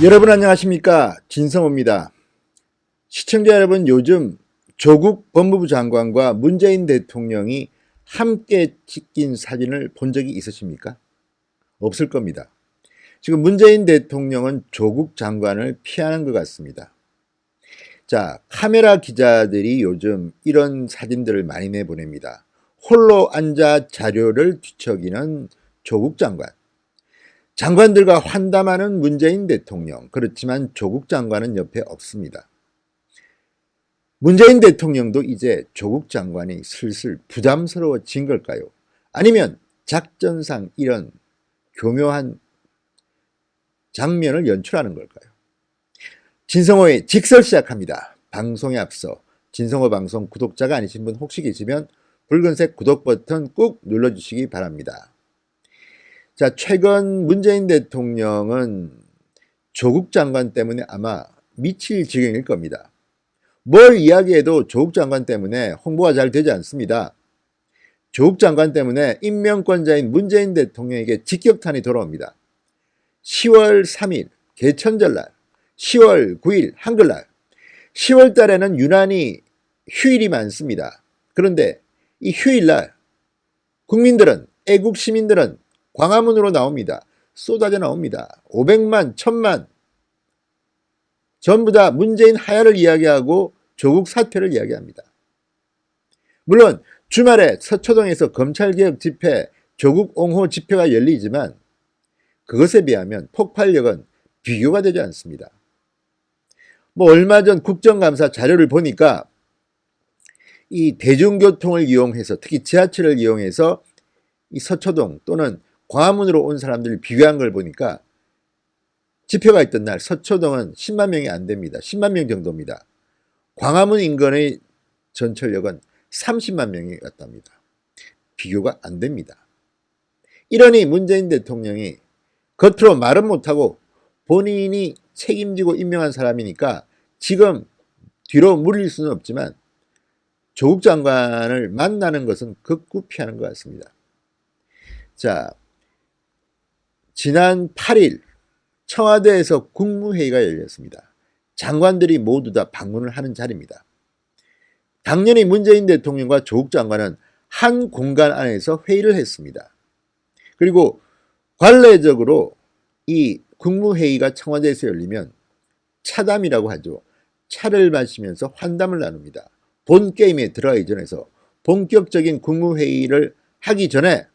여러분 안녕하십니까, 진성호입니다. 시청자 여러분, 요즘 조국 법무부 장관과 문재인 대통령이 함께 찍힌 사진을 본 적이 있으십니까? 없을 겁니다. 지금 문재인 대통령은 조국 장관을 피하는 것 같습니다. 자, 카메라 기자들이 요즘 이런 사진들을 많이 내보냅니다. 홀로 앉아 자료를 뒤척이는 조국 장관. 장관들과 환담하는 문재인 대통령. 그렇지만 조국 장관은 옆에 없습니다. 문재인 대통령도 이제 조국 장관이 슬슬 부담스러워진 걸까요? 아니면 작전상 이런 교묘한 장면을 연출하는 걸까요? 진성호의 직설 시작합니다. 방송에 앞서 진성호 방송 구독자가 아니신 분 혹시 계시면 붉은색 구독 버튼 꾹 눌러주시기 바랍니다. 자, 최근 문재인 대통령은 조국 장관 때문에 아마 미칠 지경일 겁니다. 뭘 이야기해도 조국 장관 때문에 홍보가 잘 되지 않습니다. 조국 장관 때문에 임명권자인 문재인 대통령에게 직격탄이 돌아옵니다. 10월 3일 개천절날, 10월 9일 한글날, 10월 달에는 유난히 휴일이 많습니다. 그런데 이 휴일날 국민들은, 애국 시민들은 광화문으로 나옵니다. 쏟아져 나옵니다. 500만, 1000만 전부 다 문재인 하야를 이야기하고 조국 사퇴를 이야기합니다. 물론 주말에 서초동에서 검찰개혁 집회, 조국 옹호 집회가 열리지만 그것에 비하면 폭발력은 비교가 되지 않습니다. 얼마 전 국정감사 자료를 보니까 이 대중교통을 이용해서, 특히 지하철을 이용해서 이 서초동 또는 광화문으로 온 사람들을 비교한 걸 보니까 집회가 있던 날 서초동은 10만 명이 안 됩니다. 10만 명 정도입니다. 광화문 인근의 전철역은 30만 명이 왔답니다. 비교가 안 됩니다. 이러니 문재인 대통령이 겉으로 말은 못하고 본인이 책임지고 임명한 사람이니까 지금 뒤로 물릴 수는 없지만 조국 장관을 만나는 것은 극구 피하는 것 같습니다. 자, 지난 8일 청와대에서 국무회의가 열렸습니다. 장관들이 모두 다 방문을 하는 자리입니다. 당연히 문재인 대통령과 조국 장관은 한 공간 안에서 회의를 했습니다. 그리고 관례적으로 이 국무회의가 청와대에서 열리면 차담이라고 하죠. 차를 마시면서 환담을 나눕니다. 본 게임에 들어가기 전에서 본격적인 국무회의를 하기 전에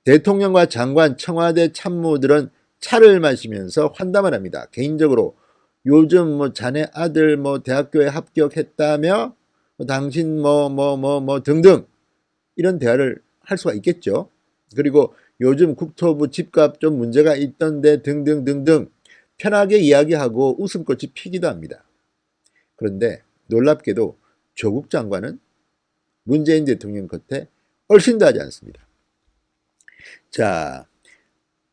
대통령과 장관, 청와대 참모들은 차를 마시면서 환담을 합니다. 개인적으로 요즘 자네 아들 대학교에 합격했다며 당신 등등 이런 대화를 할 수가 있겠죠. 그리고 요즘 국토부 집값 좀 문제가 있던데 등등등등 편하게 이야기하고 웃음꽃이 피기도 합니다. 그런데 놀랍게도 조국 장관은 문재인 대통령 곁에 얼씬도 하지 않습니다. 자,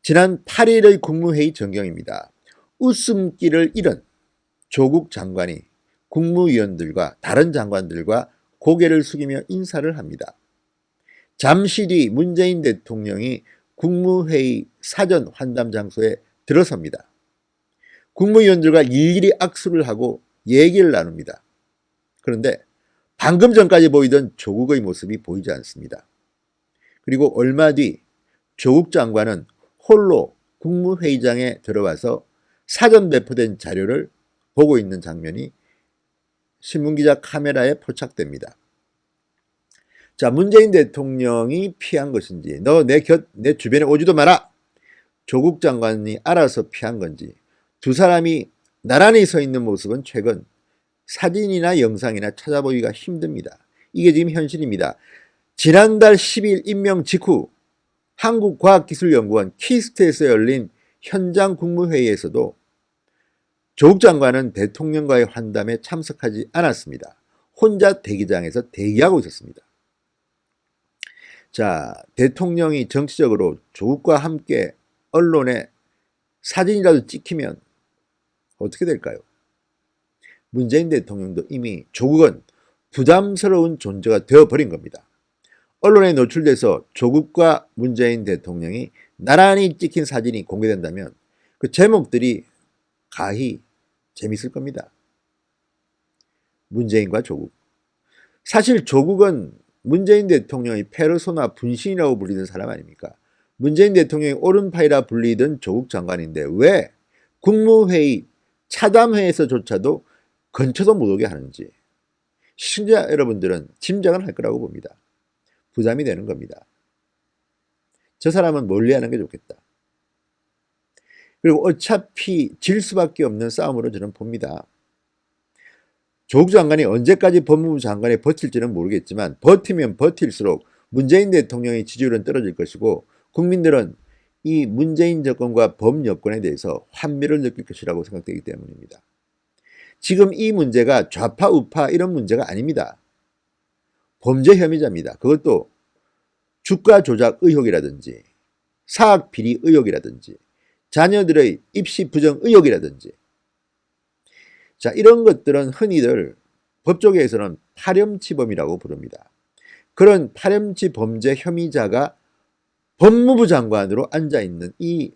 지난 8일의 국무회의 전경입니다. 웃음기를 잃은 조국 장관이 국무위원들과 다른 장관들과 고개를 숙이며 인사를 합니다. 잠시 뒤 문재인 대통령이 국무회의 사전 환담 장소에 들어섭니다. 국무위원들과 일일이 악수를 하고 얘기를 나눕니다. 그런데 방금 전까지 보이던 조국의 모습이 보이지 않습니다. 그리고 얼마 뒤 조국 장관은 홀로 국무회의장에 들어와서 사전 배포된 자료를 보고 있는 장면이 신문기자 카메라에 포착됩니다. 자, 문재인 대통령이 피한 것인지, 너 내 주변에 오지도 마라. 조국 장관이 알아서 피한 건지, 두 사람이 나란히 서 있는 모습은 최근 사진이나 영상이나 찾아보기가 힘듭니다. 이게 지금 현실입니다. 지난달 10일 임명 직후 한국과학기술연구원 키스트에서 열린 현장 국무회의에서도 조국 장관은 대통령과의 환담에 참석하지 않았습니다. 혼자 대기장에서 대기하고 있었습니다. 자, 대통령이 정치적으로 조국과 함께 언론에 사진이라도 찍히면 어떻게 될까요? 문재인 대통령도 이미 조국은 부담스러운 존재가 되어버린 겁니다. 언론에 노출돼서 조국과 문재인 대통령이 나란히 찍힌 사진이 공개된다면 그 제목들이 가히 재밌을 겁니다. 문재인과 조국. 사실 조국은 문재인 대통령의 페르소나 분신이라고 불리는 사람 아닙니까? 문재인 대통령의 오른팔이라 불리던 조국 장관인데 왜 국무회의 차담회에서조차도 근처도 못 오게 하는지 시청자 여러분들은 짐작을 할 거라고 봅니다. 부담이 되는 겁니다. 저 사람은 멀리하는 게 좋겠다. 그리고 어차피 질 수밖에 없는 싸움으로 저는 봅니다. 조국 장관이 언제까지 법무부 장관에 버틸지는 모르겠지만 버티면 버틸수록 문재인 대통령의 지지율은 떨어질 것이고 국민들은 이 문재인 정권과 법 여권에 대해서 환멸을 느낄 것이라고 생각되기 때문입니다. 지금 이 문제가 좌파 우파 이런 문제가 아닙니다. 범죄 혐의자입니다. 그것도 주가 조작 의혹이라든지 사학 비리 의혹이라든지 자녀들의 입시 부정 의혹이라든지 자, 이런 것들은 흔히들 법조계에서는 파렴치범이라고 부릅니다. 그런 파렴치 범죄 혐의자가 법무부 장관으로 앉아있는 이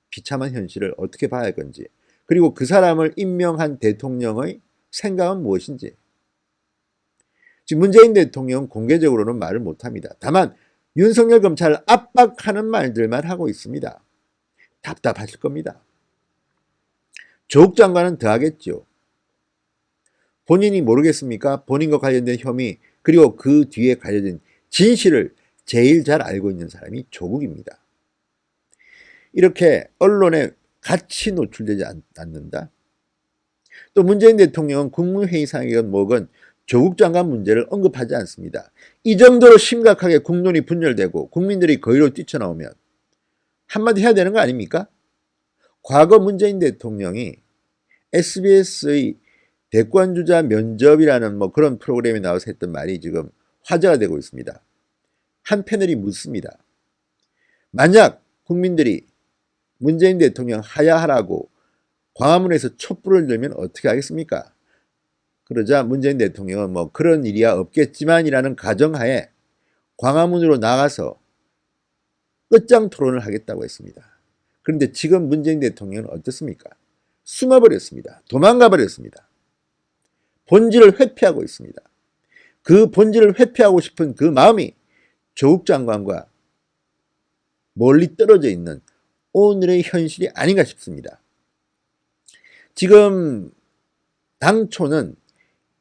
비참한 현실을 어떻게 봐야 할 건지, 그리고 그 사람을 임명한 대통령의 생각은 무엇인지. 지금 문재인 대통령은 공개적으로는 말을 못합니다. 다만 윤석열 검찰을 압박하는 말들만 하고 있습니다. 답답하실 겁니다. 조국 장관은 더 하겠죠. 본인이 모르겠습니까? 본인과 관련된 혐의 그리고 그 뒤에 관련된 진실을 제일 잘 알고 있는 사람이 조국입니다. 이렇게 언론에 같이 노출되지 않는다. 또 문재인 대통령은 국무회의상이건 뭐건 조국 장관 문제를 언급하지 않습니다. 이 정도로 심각하게 국론이 분열되고 국민들이 거리로 뛰쳐나오면 한마디 해야 되는 거 아닙니까? 과거 문재인 대통령이 SBS의 대권주자 면접이라는 뭐 그런 프로그램에 나와서 했던 말이 지금 화제가 되고 있습니다. 한 패널이 묻습니다. 만약 국민들이 문재인 대통령 하야하라고 광화문에서 촛불을 들면 어떻게 하겠습니까? 그러자 문재인 대통령은 뭐 그런 일이야 없겠지만이라는 가정하에 광화문으로 나가서 끝장 토론을 하겠다고 했습니다. 그런데 지금 문재인 대통령은 어떻습니까? 숨어버렸습니다. 도망가 버렸습니다. 본질을 회피하고 있습니다. 그 본질을 회피하고 싶은 그 마음이 조국 장관과 멀리 떨어져 있는 오늘의 현실이 아닌가 싶습니다. 지금 당초는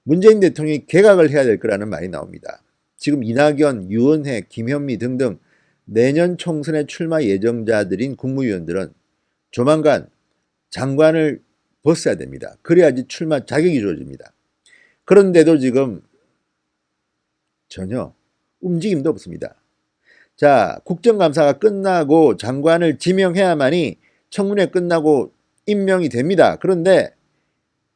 문재인 대통령이 개각을 해야 될 거라는 말이 나옵니다. 지금 이낙연, 유은혜, 김현미 등등 내년 총선에 출마 예정자들인 국무위원들은 조만간 장관을 벗어야 됩니다. 그래야지 출마 자격이 주어집니다. 그런데도 지금 전혀 움직임도 없습니다. 자, 국정감사가 끝나고 장관을 지명해야만이 청문회 끝나고 임명이 됩니다. 그런데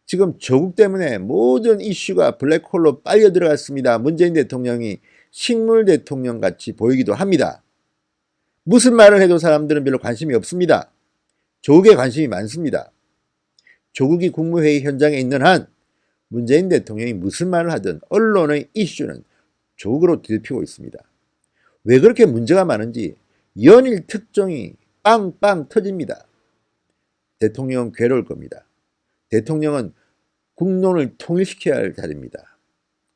지금 조국 때문에 모든 이슈가 블랙홀로 빨려 들어갔습니다. 문재인 대통령이 식물 대통령 같이 보이기도 합니다. 무슨 말을 해도 사람들은 별로 관심이 없습니다. 조국에 관심이 많습니다. 조국이 국무회의 현장에 있는 한 문재인 대통령이 무슨 말을 하든 언론의 이슈는 조국으로 뒤덮이고 있습니다. 왜 그렇게 문제가 많은지 연일 특종이 빵빵 터집니다. 대통령은 괴로울 겁니다. 대통령은 국론을 통일시켜야 할 자리입니다.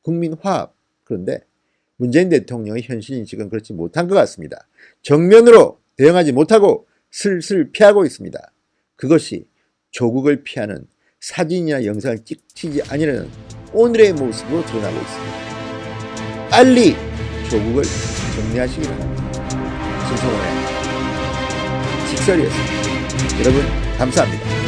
국민 화합. 그런데 문재인 대통령의 현실인식은 그렇지 못한 것 같습니다. 정면으로 대응하지 못하고 슬슬 피하고 있습니다. 그것이 조국을 피하는 사진이나 영상을 찍히지 아니라는 오늘의 모습으로 드러나고 있습니다. 빨리 조국을 정리하시기 바랍니다. 진성원의 직설이었습니다. 여러분 감사합니다.